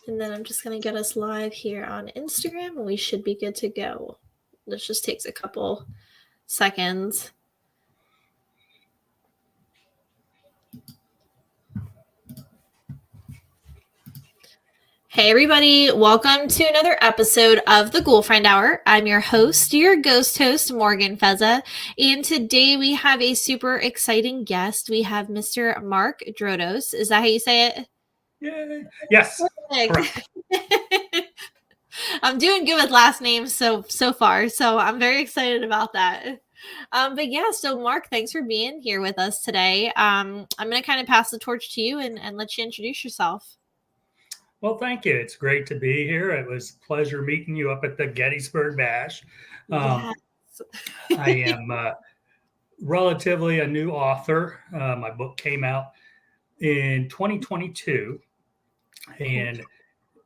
And then I'm just going to get us live here on Instagram and we should be good to go. This just takes a couple seconds. Hey everybody, welcome to another episode of the Ghoul Friend Hour. I'm your host, your ghost host, Morgan Feza, and today we have a super exciting guest. We have Mr. Mark Drotos. Is that how you say it? Yay. Yes. I'm doing good with last names so far, so I'm very excited about that. But yeah, so Mark, thanks for being here with us today. I'm going to kind of pass the torch to you and let you introduce yourself. Well, thank you. It's great to be here. It was a pleasure meeting you up at the Gettysburg Bash. Yes. I am relatively a new author. My book came out in 2022, and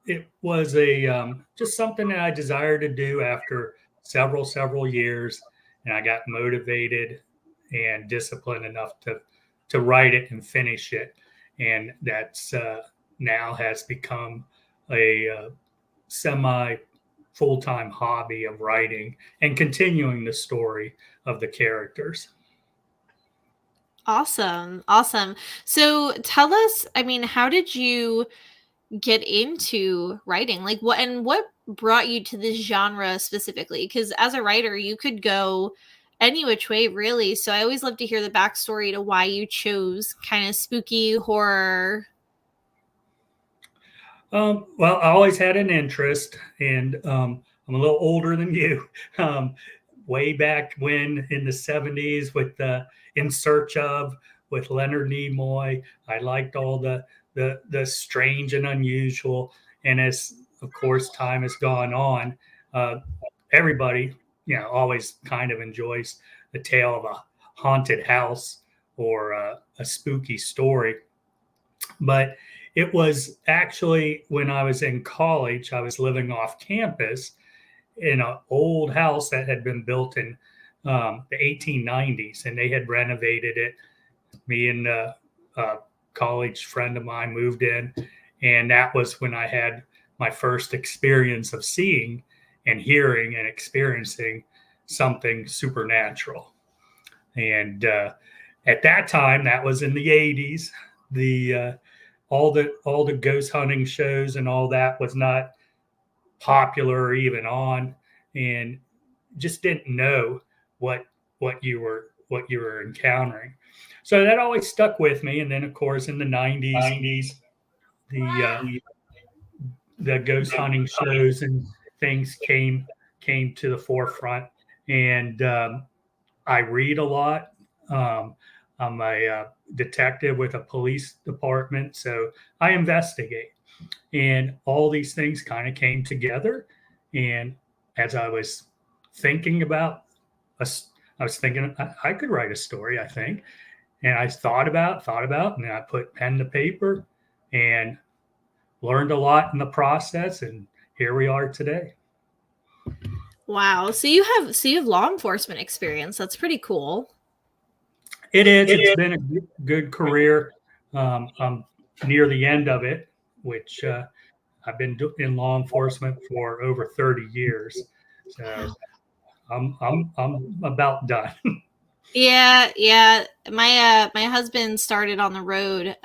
it was a just something that I desired to do after several years, and I got motivated and disciplined enough to write it and finish it, and that's now has become a semi full-time hobby of writing and continuing the story of the characters. Awesome. So tell us, how did you get into writing? Like what brought you to this genre specifically? Because as a writer, you could go any which way really. So I always love to hear the backstory to why you chose kind of spooky horror. Well, I always had an interest, and I'm a little older than you. Way back when in the 70s with the In Search Of with Leonard Nimoy, I liked all the strange and unusual. And as of course time has gone on, everybody always kind of enjoys the tale of a haunted house or a spooky story. But it was actually when I was in college, I was living off campus in an old house that had been built in the 1890s, and they had renovated it. Me and a college friend of mine moved in, and that was when I had my first experience of seeing and hearing and experiencing something supernatural. And at that time, that was in the 80s. The all the ghost hunting shows and all that was not popular or even on, and just didn't know what you were encountering. So that always stuck with me. And then of course in the 90s, the ghost hunting shows and things came to the forefront, and I read a lot. I'm a detective with a police department, so I investigate. And all these things kind of came together. And as I was thinking about I was thinking I could write a story, I think. And I thought about, and then I put pen to paper and learned a lot in the process. And here we are today. Wow. So you have law enforcement experience. That's pretty cool. It is. It's been a good career. I'm near the end of it, which I've been in law enforcement for over 30 years. So I'm about done. Yeah. My husband started on the road.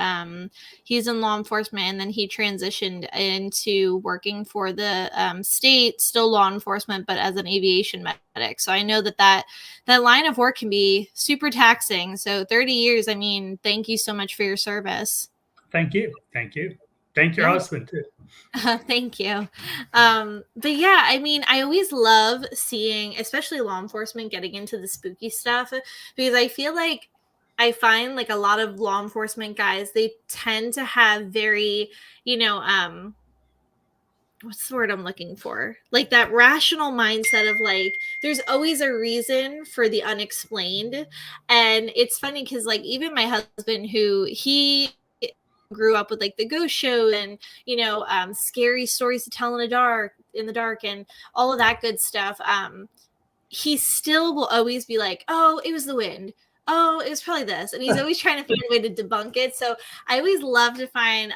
He's in law enforcement, and then he transitioned into working for the state, still law enforcement, but as an aviation medic. So I know that line of work can be super taxing. So 30 years. Thank you so much for your service. Thank you. Thank your husband too. Thank you. But yeah, I always love seeing, especially law enforcement, getting into the spooky stuff, because I find like a lot of law enforcement guys, they tend to have very, what's the word I'm looking for? Like that rational mindset of like, there's always a reason for the unexplained. And it's funny because like even my husband, who he grew up with like the ghost show and scary stories to tell in the dark and all of that good stuff, he still will always be like, oh, it was the wind, oh, it was probably this, and he's always trying to find a way to debunk it. So I always love to find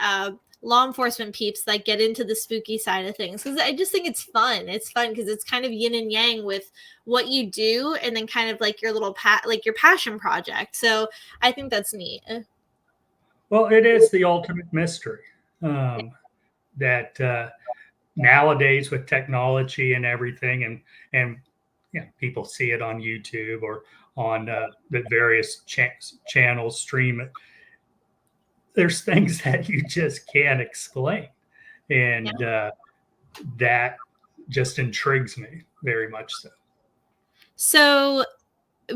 law enforcement peeps that get into the spooky side of things, because I just think it's fun. It's fun because it's kind of yin and yang with what you do, and then kind of like your little like your passion project. So I think that's neat. Well, it is the ultimate mystery that nowadays with technology and everything, and yeah, people see it on YouTube or on the various channels stream it. There's things that you just can't explain, Yeah. and that just intrigues me very much so. So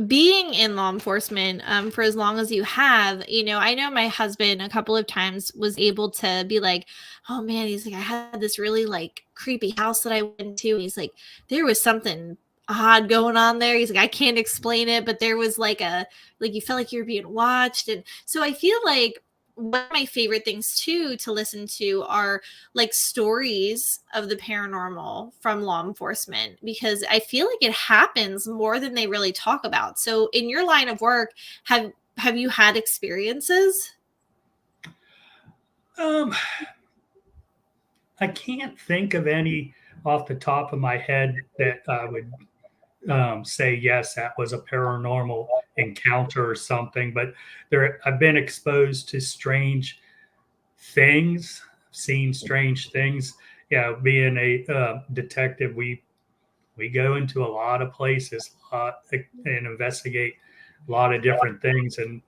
being in law enforcement for as long as you have, I know my husband a couple of times was able to be like, oh man, he's like, I had this really like creepy house that I went to. He's like, there was something odd going on there. He's like, I can't explain it, but there was like like you felt like you were being watched. And so I feel like one of my favorite things too to listen to are like stories of the paranormal from law enforcement, because I feel like it happens more than they really talk about. So in your line of work, have you had experiences? Um, I can't think of any off the top of my head that I would say yes, that was a paranormal encounter or something. But I've been exposed to strange things, seen strange things. Yeah, being a detective, we go into a lot of places, and investigate a lot of different things. And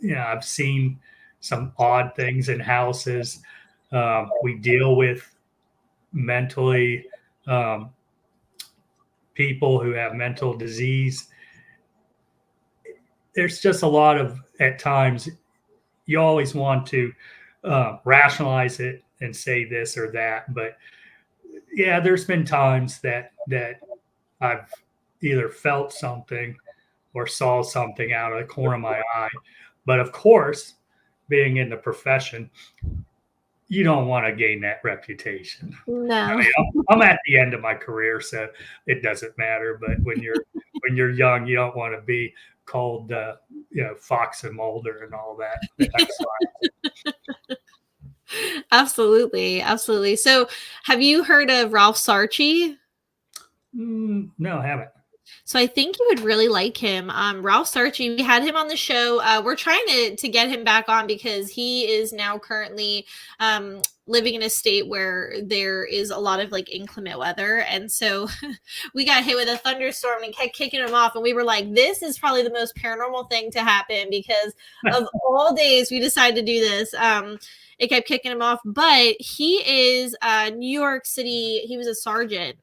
yeah, I've seen some odd things in houses. We deal with mentally um, people who have mental disease. There's just a lot of, at times, you always want to rationalize it and say this or that. But yeah, there's been times that I've either felt something or saw something out of the corner of my eye. But of course, being in the profession, you don't want to gain that reputation. I No. mean, I'm at the end of my career, so it doesn't matter. But when you're young, you don't want to be called, Fox and Mulder and all that. That's Absolutely, absolutely. So have you heard of Ralph Sarchi? no, I haven't. So I think you would really like him. Ralph Sarchi, we had him on the show. We're trying to get him back on because he is now currently living in a state where there is a lot of like inclement weather, and so we got hit with a thunderstorm and kept kicking him off. And we were like, "This is probably the most paranormal thing to happen because of all days we decided to do this." It kept kicking him off, but he is New York City. He was a sergeant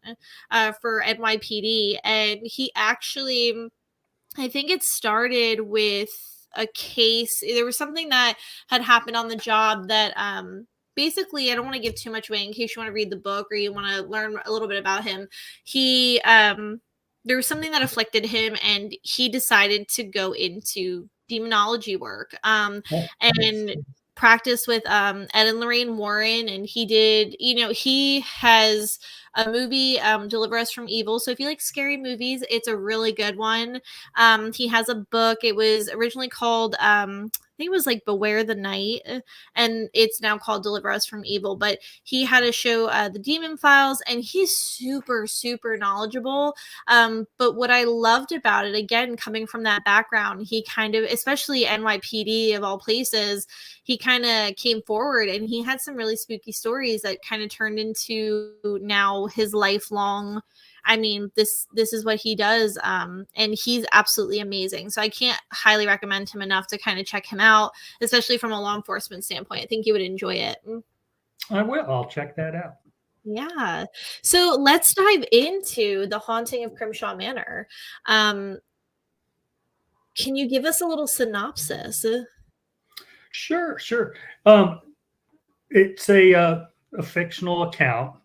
for NYPD, and he actually, I think it started with a case. There was something that had happened on the job that basically, I don't want to give too much away in case you want to read the book or you want to learn a little bit about him. He there was something that afflicted him, and he decided to go into demonology work. Oh, nice. And practice with Ed and Lorraine Warren, and he did, he has a movie, Deliver Us from Evil. So if you like scary movies, it's a really good one. He has a book. It was originally called I think it was like Beware the Night, and it's now called Deliver Us from Evil. But he had a show, The Demon Files, and he's super, super knowledgeable. But what I loved about it, again, coming from that background, he kind of, especially NYPD of all places, he kind of came forward and he had some really spooky stories that kind of turned into now his lifelong. I mean, this is what he does, and he's absolutely amazing. So I can't highly recommend him enough to kind of check him out, especially from a law enforcement standpoint. I think you would enjoy it. I will. I'll check that out. Yeah. So let's dive into the Haunting of Crimshaw Manor. Um, can you give us a little synopsis? Sure, sure. It's a fictional account.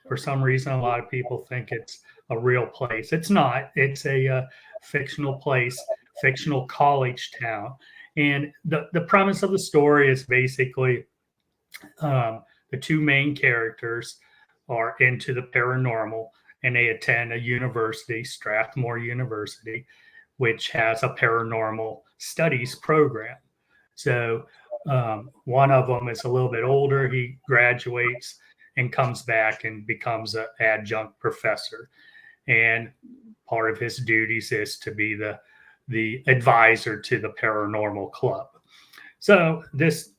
For some reason, a lot of people think it's a real place. It's not. It's a fictional place, fictional college town. And the premise of the story is basically the two main characters are into the paranormal, and they attend a university, Strathmore University, which has a paranormal studies program. So One of them is a little bit older. He graduates and comes back and becomes an adjunct professor. And part of his duties is to be the advisor to the paranormal club. So that's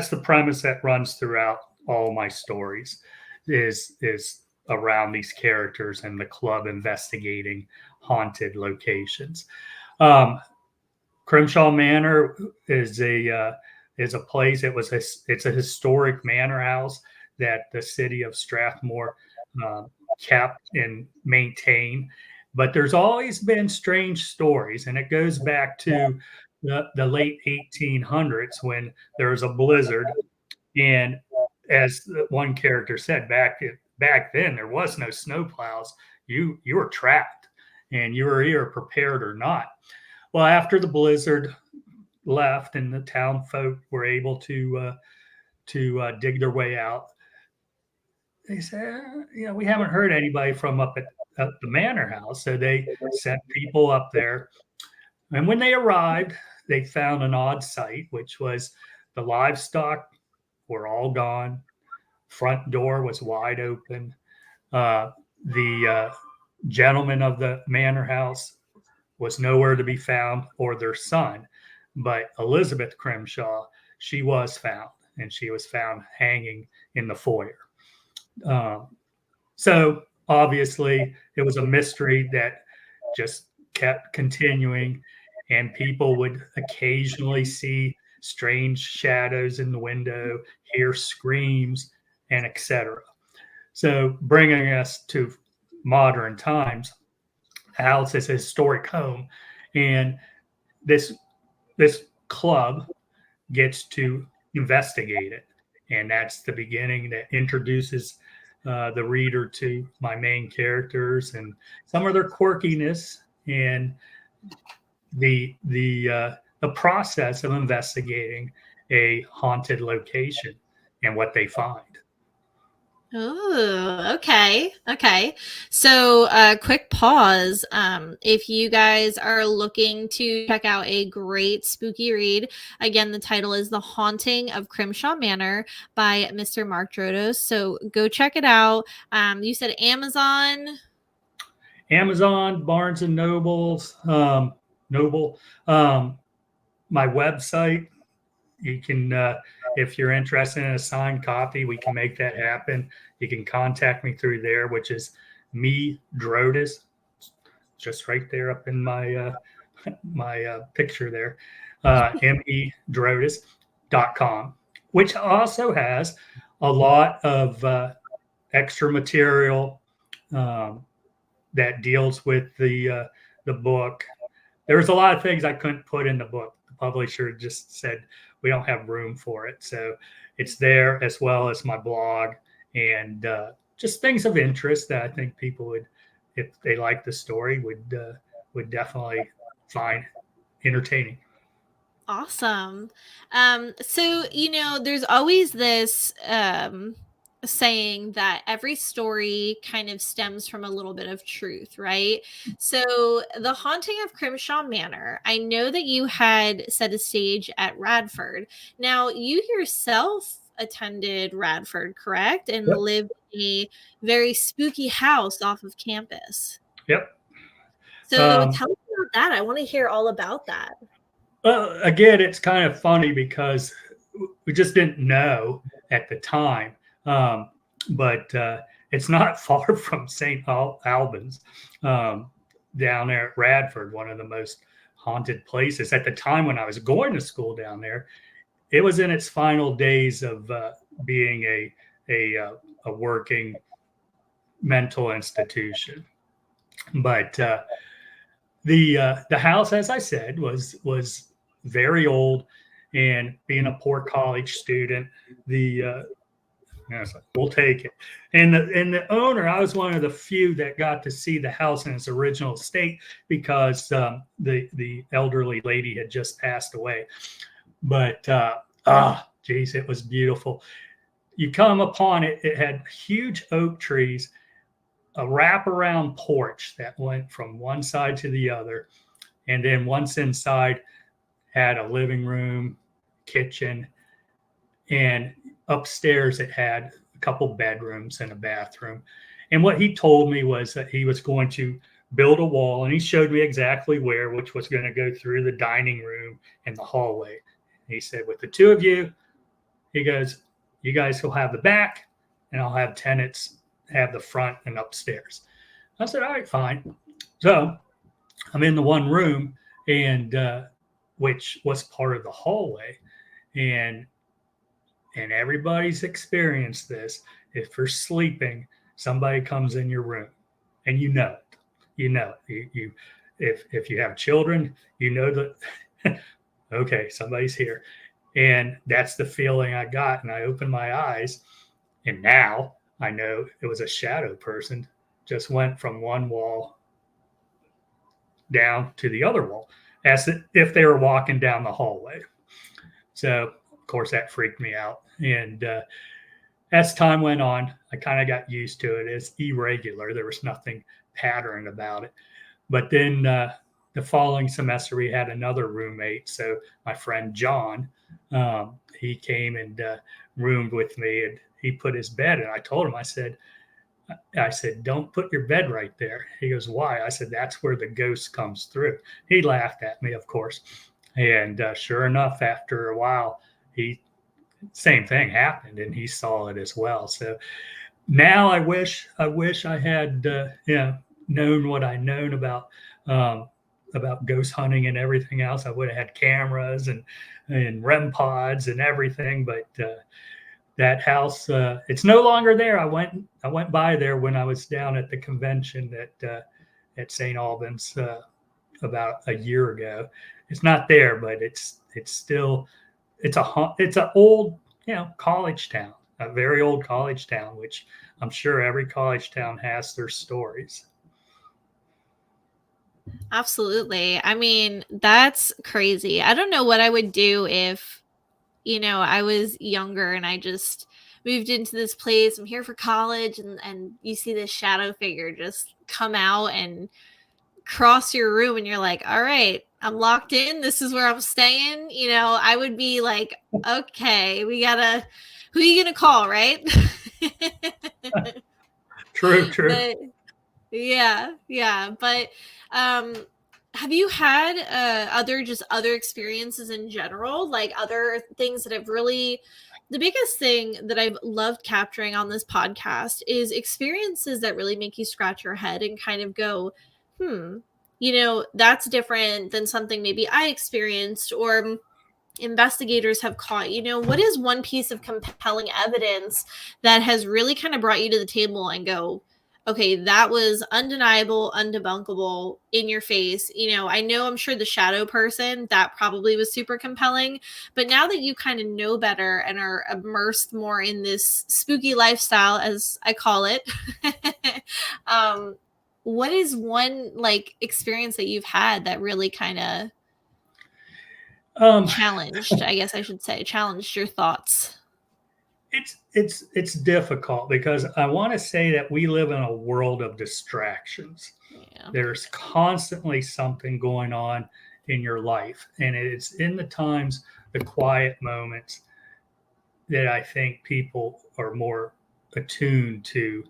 the premise that runs throughout all my stories is around these characters and the club investigating haunted locations. Um, Crimshaw Manor is a place. It's a historic manor house that the city of Strathmore uh, kept and maintained. But there's always been strange stories, and it goes back to the late 1800s when there was a blizzard. And as one character said, back then there was no snowplows. You were trapped, and you were either prepared or not. Well, after the blizzard left and the town folk were able to dig their way out, they said, we haven't heard anybody from up the manor house. So they sent people up there. And when they arrived, they found an odd sight, which was the livestock were all gone. Front door was wide open. The gentleman of the manor house was nowhere to be found, or their son. But Elizabeth Crimshaw, she was found, and she was found hanging in the foyer. Um, so obviously, it was a mystery that just kept continuing, and people would occasionally see strange shadows in the window, hear screams, and etc. So, bringing us to modern times, the house is a historic home, and this this club gets to investigate it, and that's the beginning that introduces the reader to my main characters and some of their quirkiness and the process of investigating a haunted location and what they find. Oh, okay. Okay. So, quick pause. If you guys are looking to check out a great spooky read, again, the title is The Haunting of Crimshaw Manor by Mr. Mark Drotos. So go check it out. You said Amazon. Amazon, Barnes and Noble, my website. You can, if you're interested in a signed copy, we can make that happen. You can contact me through there, which is me Drotos, just right there up in my picture there, medrotis.com, which also has a lot of extra material that deals with the book. There was a lot of things I couldn't put in the book. The publisher just said we don't have room for it, so it's there as well as my blog and just things of interest that I think people would, if they like the story, would definitely find entertaining. Awesome. So, there's always this saying that every story kind of stems from a little bit of truth, right? So, The Haunting of Crimshaw Manor, I know that you had set a stage at Radford. Now, you yourself attended Radford, correct? And Yep. lived in a very spooky house off of campus. Yep. So, tell me about that. I want to hear all about that. Well, again, it's kind of funny because we just didn't know at the time. But it's not far from St. Albans, down there at Radford, one of the most haunted places. At the time when I was going to school down there, it was in its final days of being a working mental institution. But the house, as I said, was very old, and being a poor college student, we'll take it. And the owner, I was one of the few that got to see the house in its original state because the elderly lady had just passed away. But geez, it was beautiful. You come upon it; it had huge oak trees, a wraparound porch that went from one side to the other, and then once inside, had a living room, kitchen, and upstairs it had a couple bedrooms and a bathroom. And what he told me was that he was going to build a wall, and he showed me exactly where, which was going to go through the dining room and the hallway. And he said, with the two of you, he goes, you guys will have the back, and I'll have tenants have the front and upstairs. I said, all right, fine. So I'm in the one room, and which was part of the hallway, and everybody's experienced this. If you're sleeping, somebody comes in your room, and you know it. You know it. If you have children, you know that. Okay, somebody's here, and that's the feeling I got. And I opened my eyes, and now I know it was a shadow person. Just went from one wall down to the other wall, as if they were walking down the hallway. So, of course, that freaked me out. And as time went on, I kind of got used to it. It's irregular. There was nothing patterned about it. But then the following semester, we had another roommate. So my friend John, he came and roomed with me, and he put his bed. And I told him, I said, don't put your bed right there. He goes, why? I said, that's where the ghost comes through. He laughed at me, of course. And sure enough, after a while, same thing happened, and he saw it as well. So now I wish I had known what I known about ghost hunting and everything else. I would have had cameras and REM pods and everything, but that house, it's no longer there. I went by there when I was down at the convention at St. Albans about a year ago. It's not there, but it's still it's an old college town, a very old college town, which I'm sure every college town has their stories. Absolutely. I mean, that's crazy. I don't know what I would do if I was younger and I just moved into this place. I'm here for college, and you see this shadow figure just come out and cross your room, and you're like, all right, I'm locked in. This is where I'm staying. I would be like, okay, who are you going to call? Right. True. But, yeah. But, have you had other experiences in general, like other things that have really, the biggest thing that I've loved capturing on this podcast is experiences that really make you scratch your head and kind of go, that's different than something maybe I experienced or investigators have caught. What is one piece of compelling evidence that has really kind of brought you to the table and go, okay, that was undeniable, undebunkable, in your face. I'm sure the shadow person, that probably was super compelling. But now that you kind of know better and are immersed more in this spooky lifestyle, as I call it, what is one experience that you've had that really kind of challenged, I guess I should say, challenged your thoughts? It's difficult because I want to say that we live in a world of distractions. Yeah. There's constantly something going on in your life, and it's in the times, the quiet moments, that I think people are more attuned to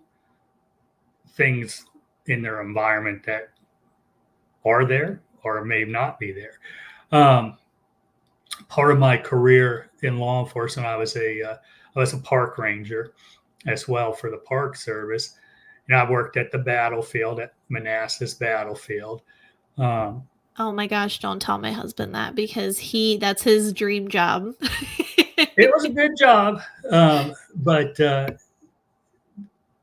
things in their environment that are there or may not be there. Part of my career in law enforcement, I was a park ranger as well for the Park Service, and I worked at the battlefield at Manassas Battlefield. Oh my gosh, don't tell my husband that, because that's his dream job. It was a good job, but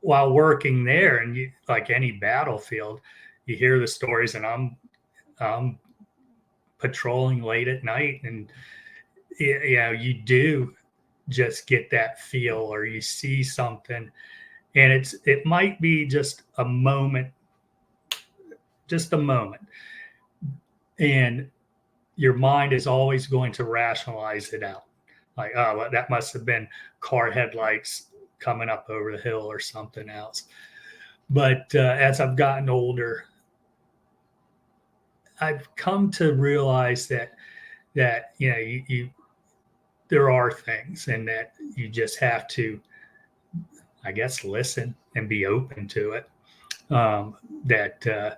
while working there, and like any battlefield, you hear the stories, and I'm patrolling late at night, and you do just get that feel, or you see something, and it might be just a moment, and your mind is always going to rationalize it out, like, oh, well, that must have been car headlights coming up over the hill or something else. But as I've gotten older, I've come to realize that you there are things, and that you just have to, I guess, listen and be open to it. That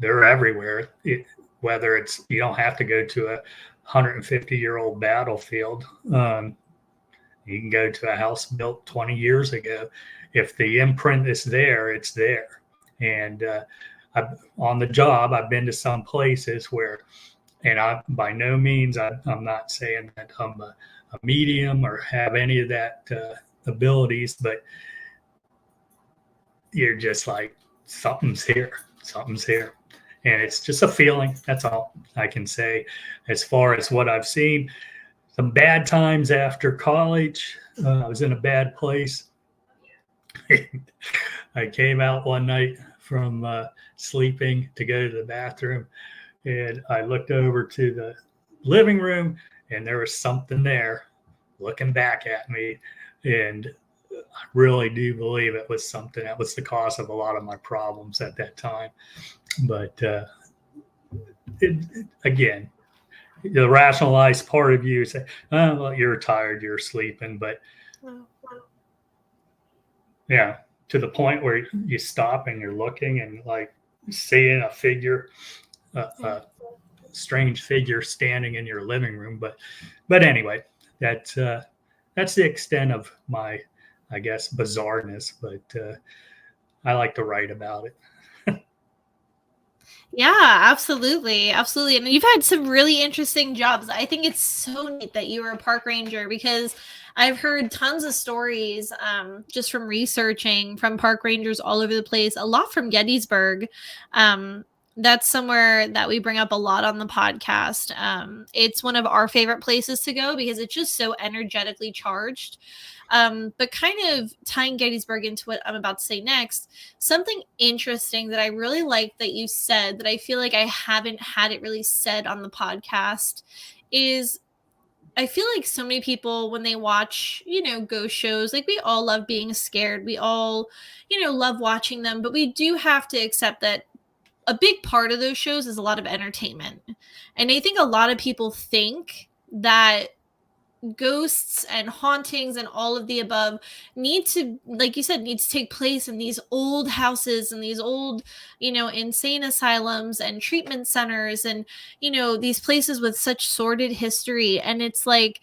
they're everywhere. Whether it's, you don't have to go to a 150-year-old battlefield. You can go to a house built 20 years ago. If the imprint is there, it's there. And on the job, I've been to some places where, and I, by no means, I'm not saying that I'm a medium or have any of that abilities, but you're just like, something's here, something's here. And it's just a feeling. That's all I can say. As far as what I've seen, some bad times after college, I was in a bad place. I came out one night from sleeping to go to the bathroom, and I looked over to the living room, and there was something there looking back at me. And I really do believe it was something that was the cause of a lot of my problems at that time. But again, the rationalized part of you say, oh, well, you're tired, you're sleeping. But yeah, to the point where you stop and you're looking and like seeing a figure, a strange figure standing in your living room. But anyway, that's the extent of my, I guess, bizarreness. But I like to write about it. Yeah, absolutely. Absolutely. And you've had some really interesting jobs. I think it's so neat that you were a park ranger, because I've heard tons of stories just from researching from park rangers all over the place, a lot from Gettysburg. That's somewhere that we bring up a lot on the podcast. It's one of our favorite places to go because it's just so energetically charged. But kind of tying Gettysburg into what I'm about to say next, something interesting that I really like that you said that I feel like I haven't had it really said on the podcast is, I feel like so many people, when they watch, ghost shows, like we all love being scared. We all, love watching them, but we do have to accept that a big part of those shows is a lot of entertainment. And I think a lot of people think that ghosts and hauntings and all of the above need to, like you said, need to take place in these old houses and these old, insane asylums and treatment centers and, these places with such sordid history. And it's like,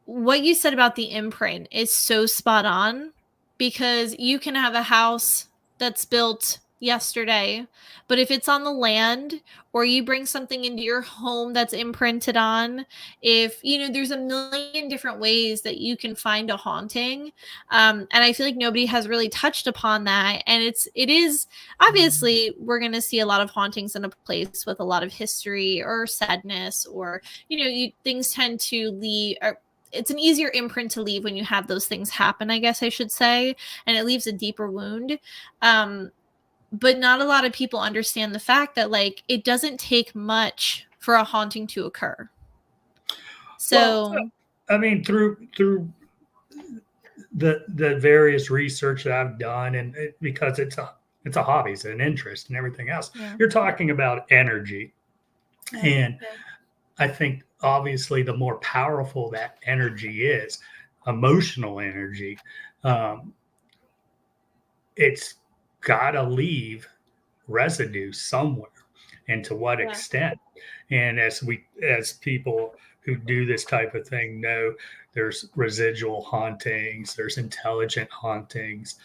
what you said about the imprint is so spot on, because you can have a house that's built yesterday, but if it's on the land, or you bring something into your home that's imprinted on, if there's a million different ways that you can find a haunting. And I feel like nobody has really touched upon that. And it is obviously, we're going to see a lot of hauntings in a place with a lot of history or sadness, or things tend to leave, it's an easier imprint to leave when you have those things happen, I guess I should say, and it leaves a deeper wound. But not a lot of people understand the fact that, like, it doesn't take much for a haunting to occur. So, well, I mean, through the various research that I've done, and because it's a hobby, it's an interest, and everything else, you're talking about energy, and I think obviously the more powerful that energy is, emotional energy, it's got to leave residue somewhere, and to what extent. And as people who do this type of thing know, there's residual hauntings, there's intelligent hauntings.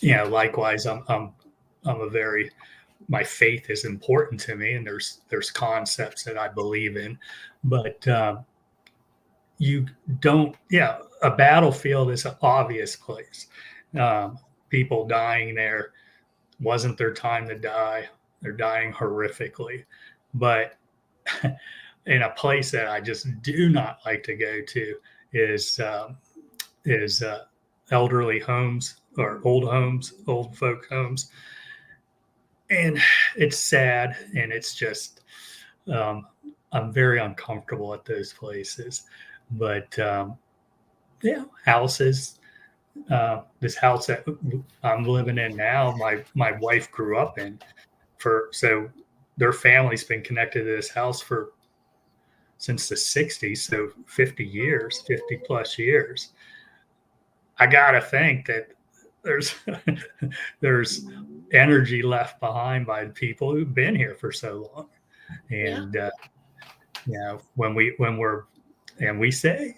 Likewise, I'm a very, my faith is important to me, and there's concepts that I believe in, but you don't. Yeah, a battlefield is an obvious place. People dying there, wasn't their time to die. They're dying horrifically, but in a place that I just do not like to go to is elderly homes, or old folk homes. And it's sad, and it's just, I'm very uncomfortable at those places. But houses, this house that I'm living in now, my wife grew up in, so their family's been connected to this house for since the 60s, so 50 years, 50 plus years. I got to think that there's there's energy left behind by the people who've been here for so long. Yeah. And when we're and we say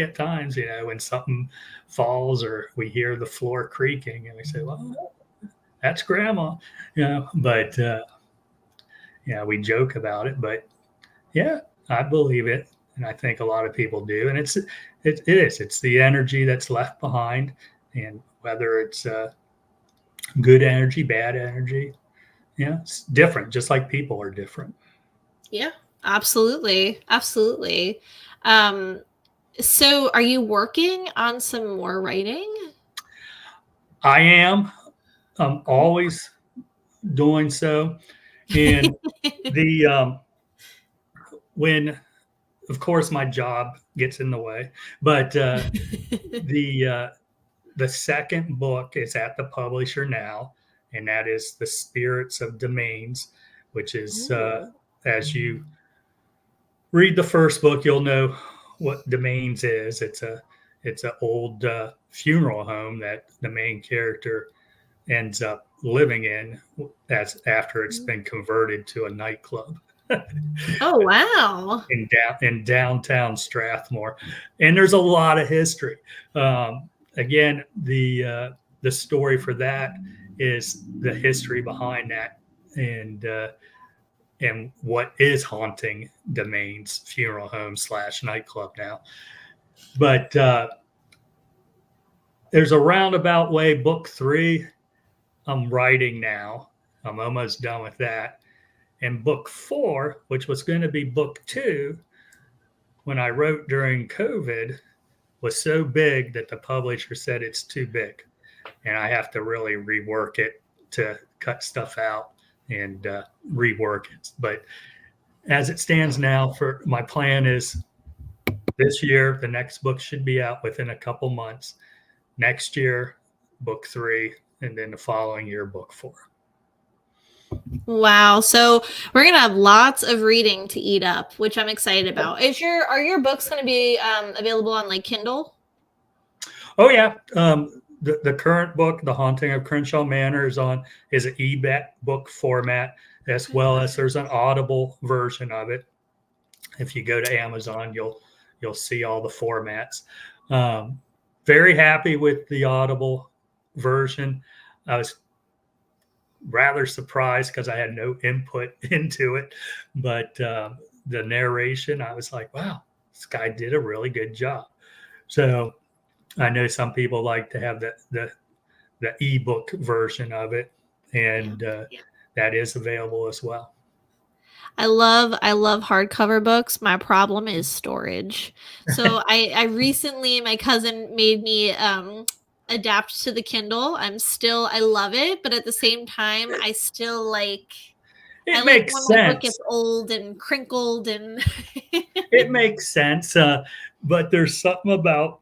at times, when something falls or we hear the floor creaking, and we say, well, that's grandma, but we joke about it, but yeah, I believe it, and I think a lot of people do, and it's the energy that's left behind, and whether it's good energy, bad energy, it's different, just like people are different. Yeah, absolutely. Absolutely. Um, so are you working on some more writing? I am. I'm always doing so, and the when, of course, my job gets in the way, but the the second book is at the publisher now, and that is The Spirits of Domains, which is, Ooh. as you read the first book, you'll know what Domains is. It's an old funeral home that the main character ends up living in as after it's been converted to a nightclub Oh, wow. in downtown Strathmore, and there's a lot of history. Again, the story for that is the history behind that, and what is Haunting Domains funeral home / nightclub now. But there's a roundabout way. Book 3, I'm writing now. I'm almost done with that. And book 4, which was going to be book 2, when I wrote during COVID, was so big that the publisher said it's too big, and I have to really rework it to cut stuff out and rework it. But as it stands now, for my plan is this year, the next book should be out within a couple months. Next year, book 3, and then the following year, book 4. Wow. So we're gonna have lots of reading to eat up, which I'm excited about. Are your books gonna be available on like Kindle? Oh yeah, the current book, The Haunting of Crimshaw Manor, is an ebook format, as well as there's an Audible version of it. If you go to Amazon, you'll see all the formats. Very happy with the Audible version. I was rather surprised because I had no input into it, but the narration, I was like, wow, this guy did a really good job. So I know some people like to have the ebook version of it, and that is available as well. I love hardcover books. My problem is storage. So I recently, my cousin made me adapt to the Kindle. I love it, but at the same time I still I It like when makes my book gets sense. old and crinkled and It makes sense, but there's something about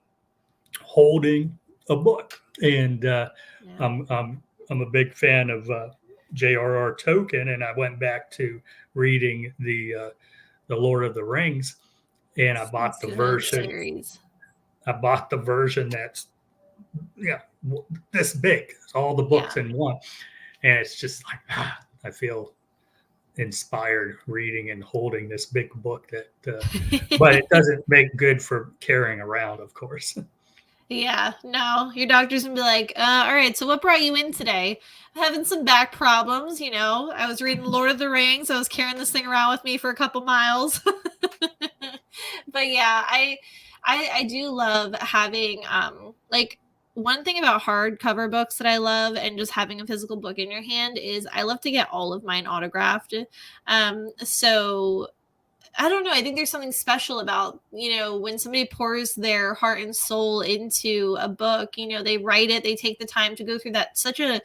holding a book, and yeah. I'm a big fan of J.R.R. Tolkien, and I went back to reading the Lord of the Rings, and It's good series. I bought the version that's yeah this big, it's all the books Yeah. in one, and it's just like I feel inspired reading and holding this big book that, but it doesn't make good for carrying around, of course. Yeah, no, your doctor's gonna be like, all right, so what brought you in today? I'm having some back problems, I was reading Lord of the Rings. I was carrying this thing around with me for a couple miles. But yeah, I do love having like one thing about hardcover books that I love and just having a physical book in your hand is I love to get all of mine autographed. So I don't know. I think there's something special about, when somebody pours their heart and soul into a book, they write it, they take the time to go through that such a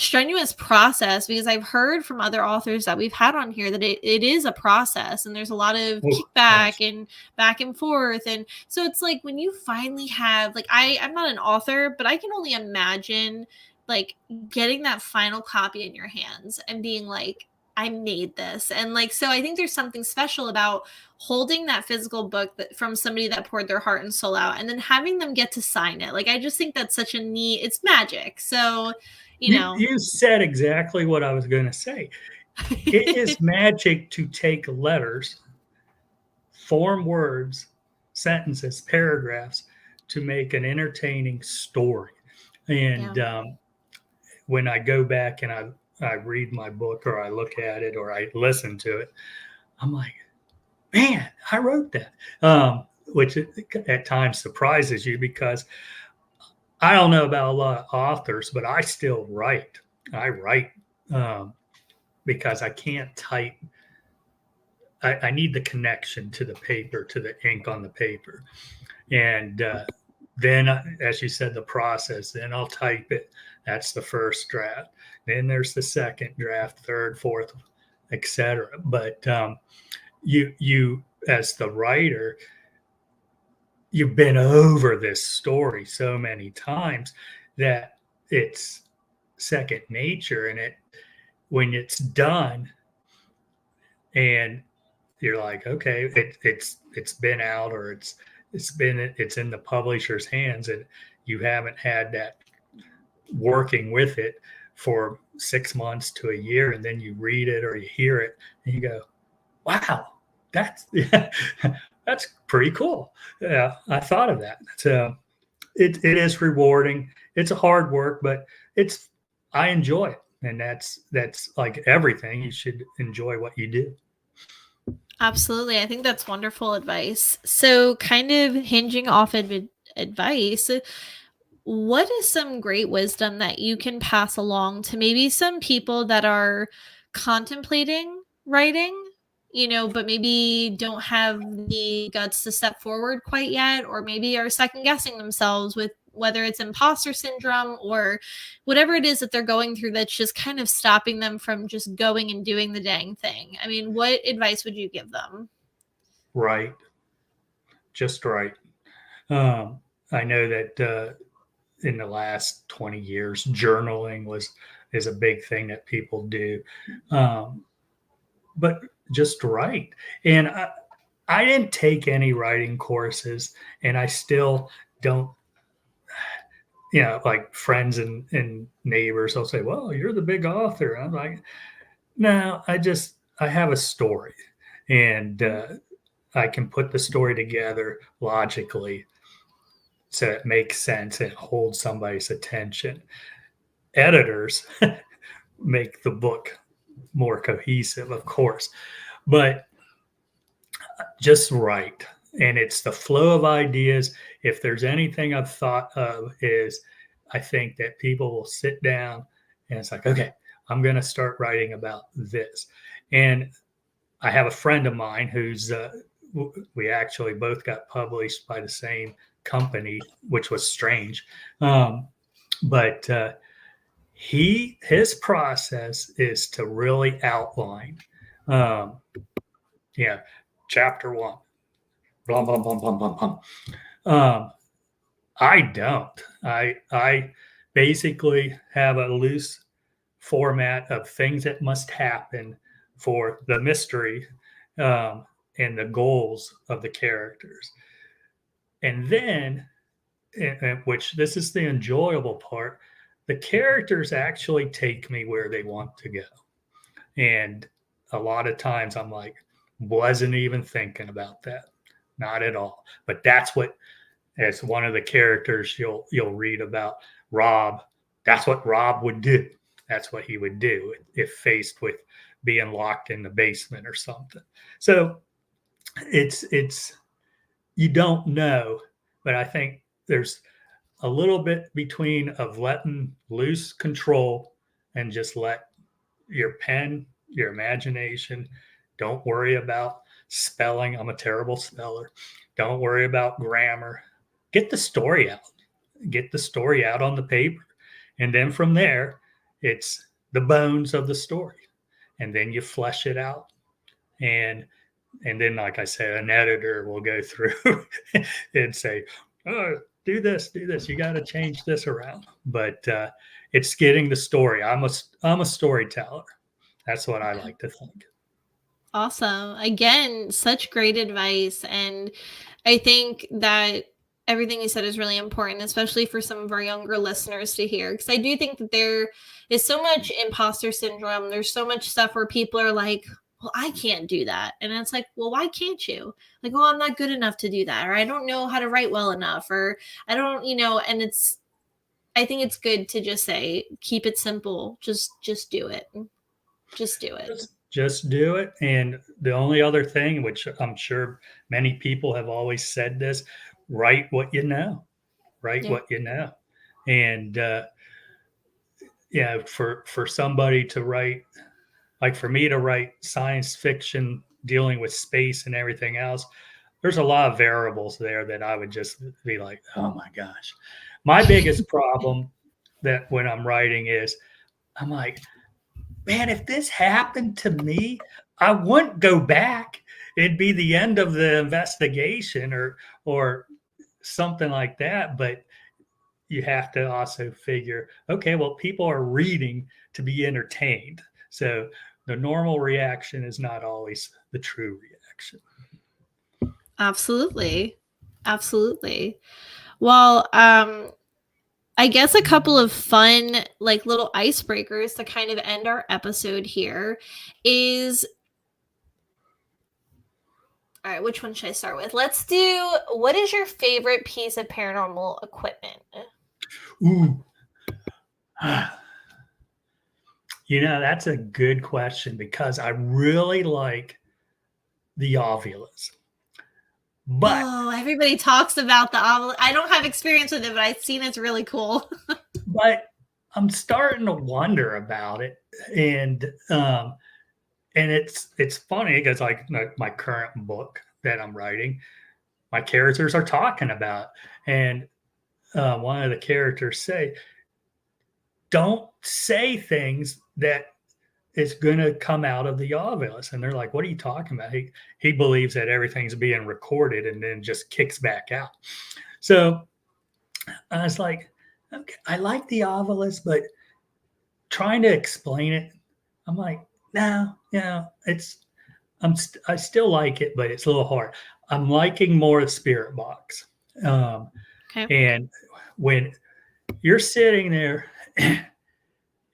strenuous process because I've heard from other authors that we've had on here that it is a process and there's a lot of Oh, kickback yes. and back and forth. And so it's like when you finally have I'm not an author, but I can only imagine like getting that final copy in your hands and being like, I made this. And like, so I think there's something special about holding that physical book that, from somebody that poured their heart and soul out, and then having them get to sign it. Like, I just think that's such a neat, it's magic. So, you know. You said exactly what I was going to say. It is magic to take letters, form words, sentences, paragraphs to make an entertaining story. Yeah. And when I go back and I read my book or I look at it or I listen to it, I'm like, man, I wrote that. Which at times surprises you because I don't know about a lot of authors, but I still write. I write because I can't type. I need the connection to the paper, to the ink on the paper. And then, as you said, the process, then I'll type it. That's the first draft. Then there's the second draft, third, fourth, etc. But you, as the writer, you've been over this story so many times that it's second nature. And it, when it's done, and you're like, okay, it's been out or it's in the publisher's hands, and you haven't had that working with it for 6 months to a year, and then you read it or you hear it and you go, wow, that's that's pretty cool. Yeah, I thought of that. So it is rewarding. It's a hard work, but it's I enjoy it. And that's like everything. You should enjoy what you do. Absolutely. I think that's wonderful advice. So, kind of hinging off advice, what is some great wisdom that you can pass along to maybe some people that are contemplating writing, but maybe don't have the guts to step forward quite yet, or maybe are second guessing themselves with whether it's imposter syndrome or whatever it is that they're going through that's just kind of stopping them from just going and doing the dang thing? I mean, what advice would you give them? Right. Just right. Um, I know that in the last 20 years, journaling is a big thing that people do. Um, but just write. And I didn't take any writing courses, and I still don't. Like friends and neighbors will say, "Well, you're the big author." I'm like, "No, I have a story, and I can put the story together logically so it makes sense and holds somebody's attention." Editors make the book more cohesive, of course, but just write. And it's the flow of ideas. If there's anything I've thought of, is I think that people will sit down and it's like, okay, I'm going to start writing about this. And I have a friend of mine who's, we actually both got published by the same company, which was strange. But his process is to really outline, um, yeah, chapter one, blah, blah, blah, blah, blah, blah. I don't. I basically have a loose format of things that must happen for the mystery, and the goals of the characters. And then, which this is the enjoyable part, the characters actually take me where they want to go. And a lot of times I'm like, wasn't even thinking about that. Not at all. But that's what, as one of the characters you'll read about, Rob, that's what Rob would do. That's what he would do if faced with being locked in the basement or something. So it's you don't know, but I think there's a little bit between of letting loose control and just let your pen, your imagination, don't worry about spelling. I'm a terrible speller. Don't worry about grammar. Get the story out. Get the story out on the paper. And then from there, it's the bones of the story. And then you flesh it out. And then, like I said, an editor will go through and say, oh, do this. You got to change this around. But it's getting the story. I'm a storyteller. That's what I like to think. Awesome. Again, such great advice. And I think that everything you said is really important, especially for some of our younger listeners to hear. Because I do think that there is so much imposter syndrome. There's so much stuff where people are like, well, I can't do that. And it's like, well, why can't you? Like, well, I'm not good enough to do that. Or I don't know how to write well enough. Or I don't, and I think it's good to just say, keep it simple. Just do it. Just do it. Just do it. And the only other thing, which I'm sure many people have always said this, write what you know, write Yeah. what you know. And yeah, for somebody to write, like for me to write science fiction dealing with space and everything else, there's a lot of variables there that I would just be like, oh my gosh. My biggest problem that when I'm writing is I'm like, man, if this happened to me, I wouldn't go back. It'd be the end of the investigation or something like that. But you have to also figure, okay, well, people are reading to be entertained. So the normal reaction is not always the true reaction. Absolutely. Absolutely. Well, I guess a couple of fun, like little icebreakers to kind of end our episode here is all right, which one should I start with? Let's do what is your favorite piece of paranormal equipment? Ooh. That's a good question because I really like the ovulas. But Oh, everybody talks about the omelet. I don't have experience with it, but I've seen it's really cool. but I'm starting to wonder about it, and it's funny because like my current book that I'm writing, my characters are talking about, and one of the characters say, "Don't say things that is going to come out of the ovulus," and they're like, "What are you talking about?" He believes that everything's being recorded and then just kicks back out. So I was like, okay, I like the ovilus, but trying to explain it, I'm like, no, I still like it, but it's a little hard. I'm liking more the spirit box. Um, Okay. and when you're sitting there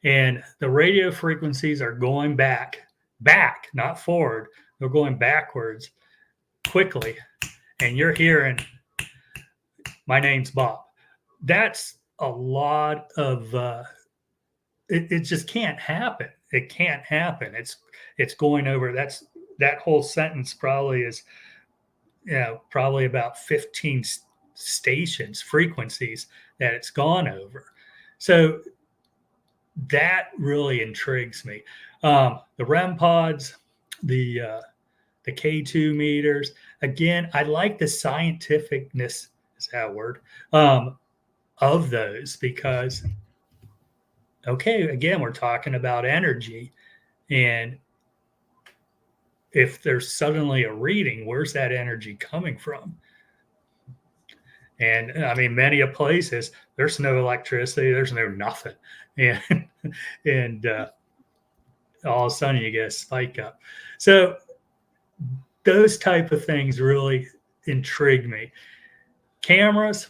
and the radio frequencies are going back, not forward, they're going backwards quickly, and you're hearing, my name's Bob. That's a lot of it just can't happen. It can't happen. It's going over. That whole sentence probably is probably about 15 stations, frequencies that it's gone over. So that really intrigues me. The REM pods, the K2 meters. Again, I like the scientificness, is that a word, of those because okay, again, we're talking about energy. And if there's suddenly a reading, where's that energy coming from? And I mean, many of places, there's no electricity, there's no nothing. And, and all of a sudden you get a spike up. So those type of things really intrigue me. Cameras,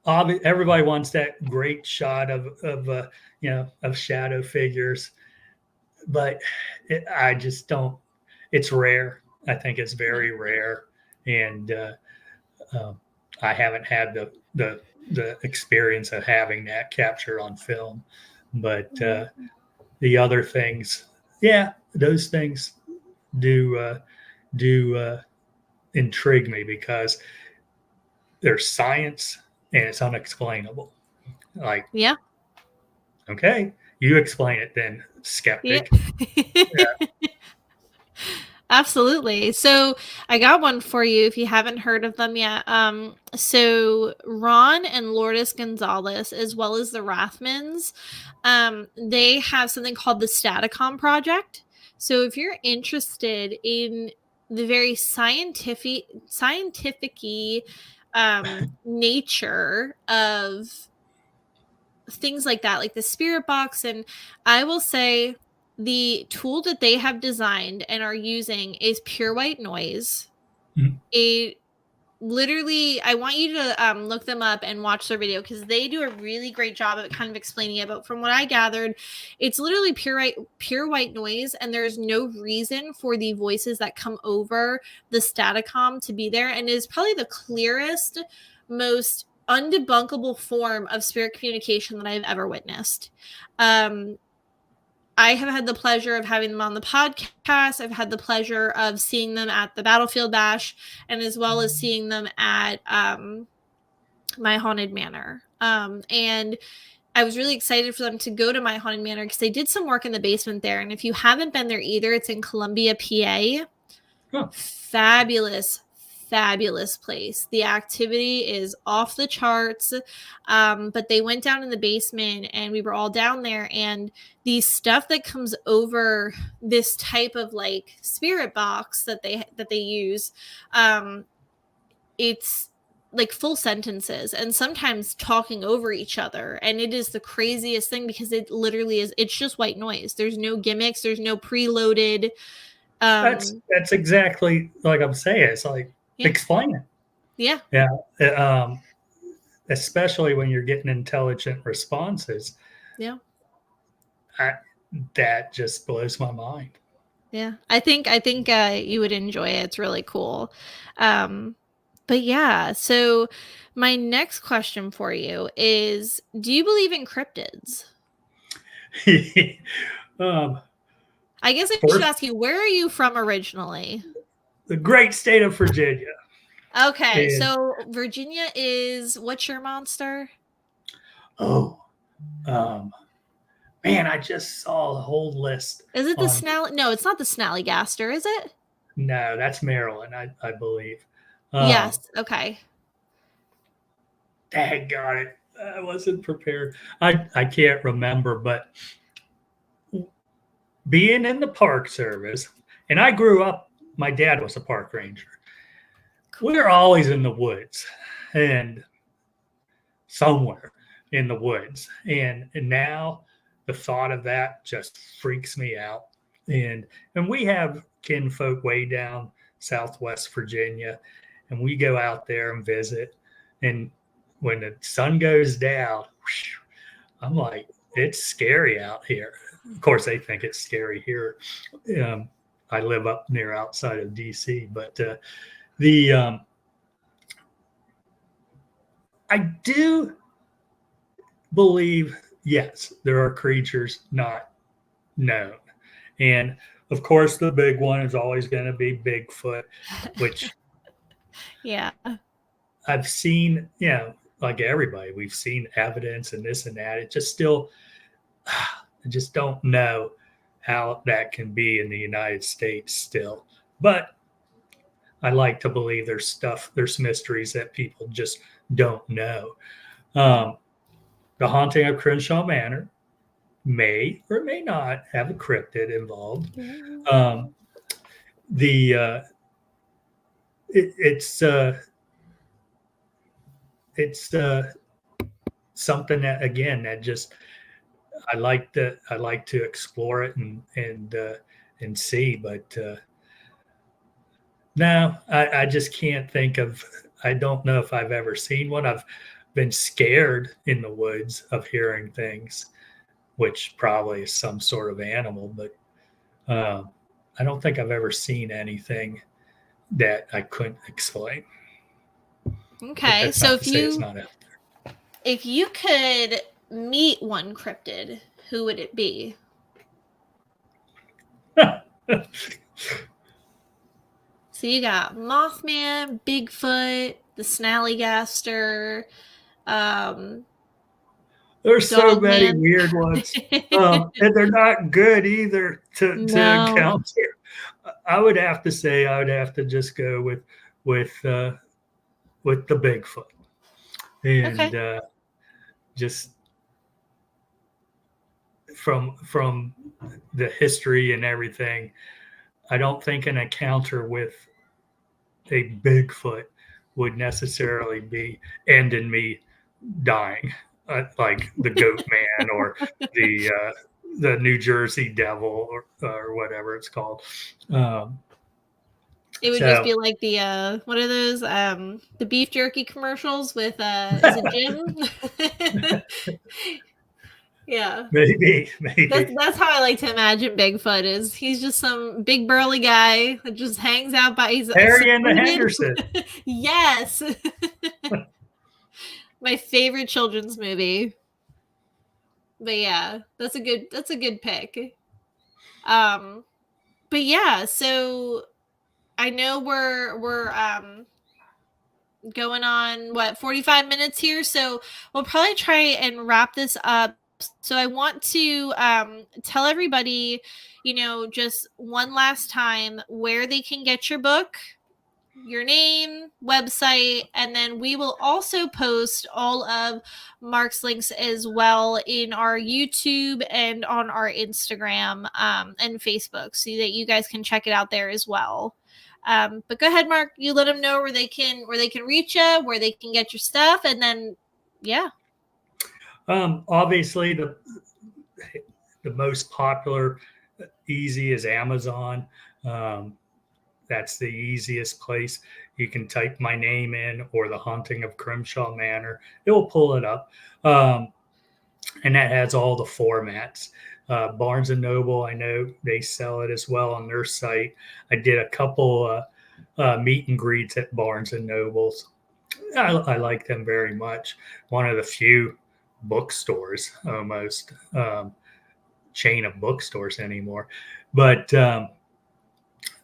everybody wants that great shot of shadow figures, but I just don't. It's rare. I think it's very rare, and uh, I haven't had the experience of having that captured on film. But the other things, yeah, those things do intrigue me because there's science and it's unexplainable. Like, Yeah. okay, you explain it then, Yeah. skeptic. Yeah. Absolutely. So I got one for you if you haven't heard of them yet. So Ron and Lourdes Gonzalez, as well as the Rathmans, they have something called the Staticom Project. So if you're interested in the very scientific nature of things like that, like the spirit box. And I will say the tool that they have designed and are using is pure white noise. Mhm. It literally, I want you to look them up and watch their video, because they do a really great job of kind of explaining it. But from what I gathered, it's literally pure white noise, and there's no reason for the voices that come over the Staticom to be there. And it is probably the clearest, most undebunkable form of spirit communication that I've ever witnessed. I have had the pleasure of having them on the podcast. I've had the pleasure of seeing them at the Battlefield Bash, and as well as seeing them at my Haunted Manor. And I was really excited for them to go to my Haunted Manor, because they did some work in the basement there. And if you haven't been there either, it's in Columbia, PA. Huh. Fabulous place. The activity is off the charts. But they went down in the basement, and we were all down there, and the stuff that comes over this type of like spirit box that they use, it's like full sentences and sometimes talking over each other. And it is the craziest thing, because it literally is, it's just white noise. There's no gimmicks, there's no preloaded. That's exactly like I'm saying. It's like, Yeah. explain it. Yeah. Yeah. Especially when you're getting intelligent responses. Yeah. That just blows my mind. Yeah. I think you would enjoy it. It's really cool. But yeah, so my next question for you is, do you believe in cryptids? um, I guess I should ask you, where are you from originally? The great state of Virginia. Okay, so Virginia is, what's your monster? Oh, man, I just saw a whole list. Is it the Snally? No, it's not the Snallygaster, is it? No, that's Maryland, I believe. Yes. Okay. Got it. I wasn't prepared. I can't remember, but being in the Park Service, and I grew up, my dad was a park ranger. We were always in the woods and somewhere in the woods. And now the thought of that just freaks me out. And we have kinfolk way down Southwest Virginia, and we go out there and visit. And when the sun goes down, whew, I'm like, it's scary out here. Of course, they think it's scary here. I live up near outside of DC, but I do believe, yes, there are creatures not known. And of course, the big one is always going to be Bigfoot, which yeah, I've seen, like everybody, we've seen evidence and this and that. It just still, I just don't know how that can be in the United States still. But I like to believe there's mysteries that people just don't know. The Haunting of Crimshaw Manor may or may not have a cryptid involved. It's something that, again, that just I like to explore it and see, but no, I just can't think of. I don't know if I've ever seen one. I've been scared in the woods of hearing things, which probably is some sort of animal, but I don't think I've ever seen anything that I couldn't explain. Okay, so if you could meet one cryptid, who would it be? So you got Mothman, Bigfoot, the Snallygaster. There's so many weird ones, and they're not good either to encounter. I would have to say I would have to just go with the Bigfoot, and just from the history and everything, I don't think an encounter with a Bigfoot would necessarily end in me dying. like the Goat Man or the uh, the New Jersey Devil or whatever it's called. Um, It would just so be like the what are those the beef jerky commercials with is it Jim? Yeah. maybe That's how I like to imagine Bigfoot is. He's just some big burly guy that just hangs out by he's Harry and the secluded. Henderson. Yes. My favorite children's movie. But yeah, that's a good pick. Um but yeah, so I know we're going on what 45 minutes here, so we'll probably try and wrap this up. So I want to tell everybody, just one last time where they can get your book, your name, website, and then we will also post all of Mark's links as well in our YouTube and on our Instagram and Facebook, so that you guys can check it out there as well. But go ahead, Mark. You let them know where they can reach you, where they can get your stuff, and then yeah. Obviously, the most popular, easy is Amazon. Um, that's the easiest place. You can type my name in or the Haunting of Crimshaw Manor. It will pull it up. And that has all the formats. Barnes and Noble, I know they sell it as well on their site. I did a couple meet and greets at Barnes and Nobles. I like them very much. One of the few bookstores, almost chain of bookstores anymore. But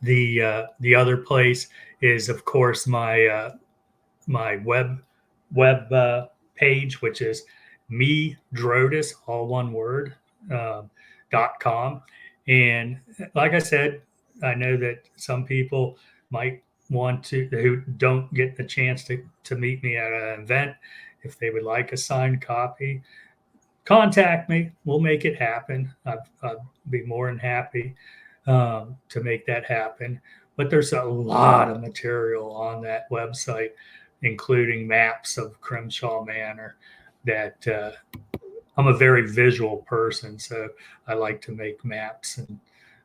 the other place is, of course, my web page, which is me Drotos, all one word, .com. And like I said, I know that some people might want to, who don't get the chance to meet me at an event, if they would like a signed copy, contact me. We'll make it happen. I'd be more than happy to make that happen. But there's a lot of material on that website, including maps of Crimshaw Manor. That I'm a very visual person, so I like to make maps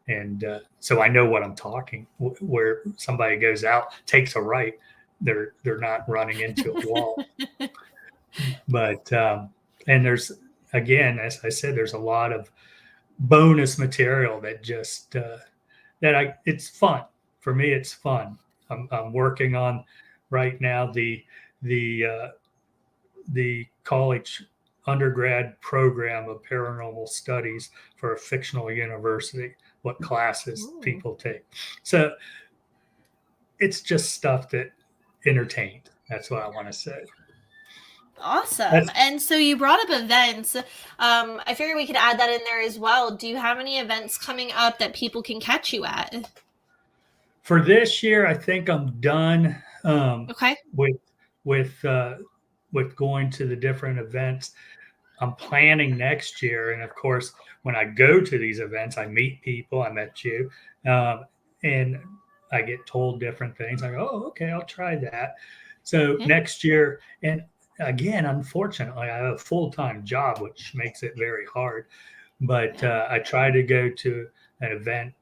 and so I know what I'm talking. Where somebody goes out, takes a right, they're not running into a wall. But and there's, again, as I said, there's a lot of bonus material that just it's fun for me. It's fun. I'm working on right now the the college undergrad program of paranormal studies for a fictional university, what classes people take. So it's just stuff that entertained. That's what I want to say. Awesome. That's And so you brought up events. I figured we could add that in there as well. Do you have any events coming up that people can catch you at? for this year. I think I'm done Okay. with with uh, with going to the different events. I'm planning next year, and of course, when I go to these events, I meet people. I met you, and I get told different things. I go, "Oh, okay, I'll try that." So Okay. next year, and again, unfortunately, I have a full-time job, which makes it very hard. But I try to go to an event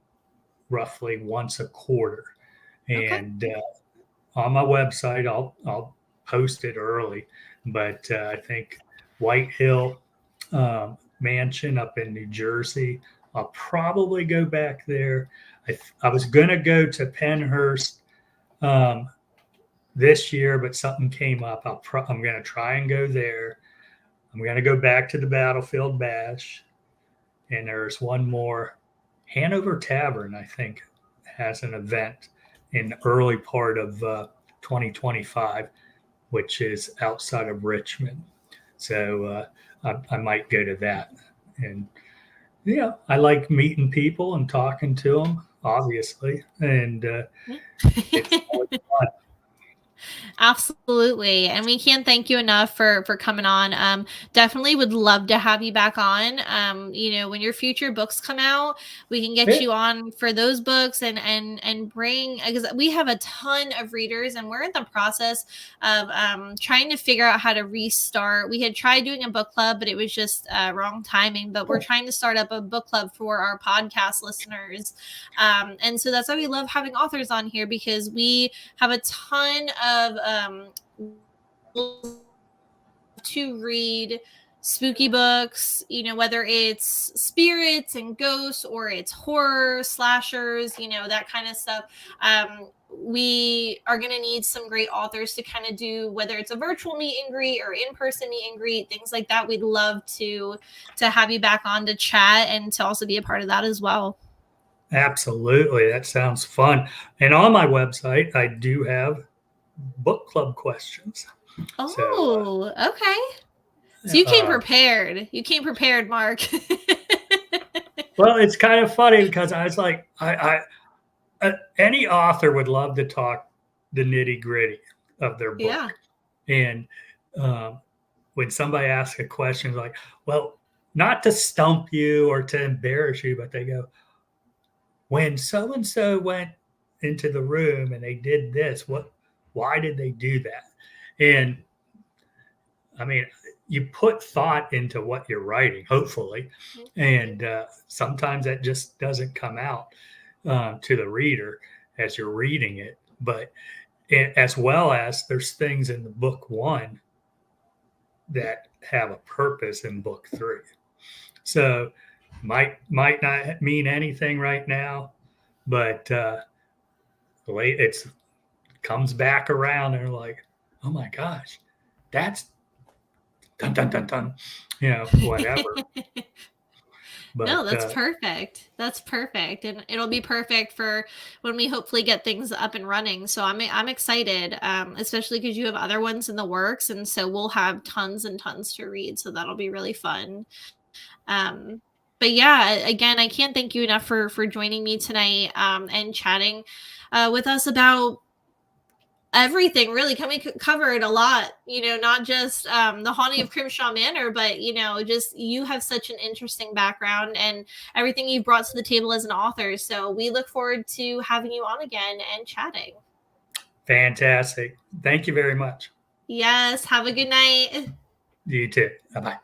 roughly once a quarter, Okay. and on my website, I'll post it early. But I think White Hill Mansion up in New Jersey, I'll probably go back there. I was going to go to Pennhurst um, this year, but something came up. I'm going to try and go there. I'm going to go back to the Battlefield Bash, and there's one more. Hanover Tavern, I think, has an event in the early part of 2025, which is outside of Richmond. So I might go to that. And yeah, I like meeting people and talking to them, obviously. And it's always fun. Absolutely. And we can't thank you enough for coming on. Definitely would love to have you back on. When your future books come out, we can get Yeah. you on for those books and bring, because we have a ton of readers and we're in the process of trying to figure out how to restart. We had tried doing a book club, but it was just wrong timing. But we're trying to start up a book club for our podcast listeners. And so that's why we love having authors on here, because we have a ton of to read spooky books, whether it's spirits and ghosts or it's horror slashers, that kind of stuff. We are going to need some great authors to kind of do, whether it's a virtual meet and greet or in-person meet and greet, things like that. We'd love to have you back on to chat and to also be a part of that as well. Absolutely. That sounds fun. And on my website, I do have book club questions. Oh, okay. So you came prepared. You came prepared, Mark. Well, it's kind of funny because I was like, any author would love to talk the nitty gritty of their book. Yeah. And when somebody asks a question, like, well, not to stump you or to embarrass you, but they go, when so and so went into the room and they did this, why did they do that? And I mean, you put thought into what you're writing, hopefully, and sometimes that just doesn't come out to the reader as you're reading it. But as well as there's things in the book one that have a purpose in book three. So might not mean anything right now, but it's comes back around and they're like, oh my gosh, that's dun dun dun dun, whatever. But no, that's perfect. That's perfect, and it'll be perfect for when we hopefully get things up and running. So I'm excited, especially because you have other ones in the works, and so we'll have tons and tons to read. So that'll be really fun. But yeah, again, I can't thank you enough for joining me tonight and chatting with us about everything. Really, we covered a lot, not just the Haunting of Crimshaw Manor, but just you have such an interesting background and everything you've brought to the table as an author. So we look forward to having you on again and chatting. Fantastic. Thank you very much. Yes, have a good night. You too. Bye-bye.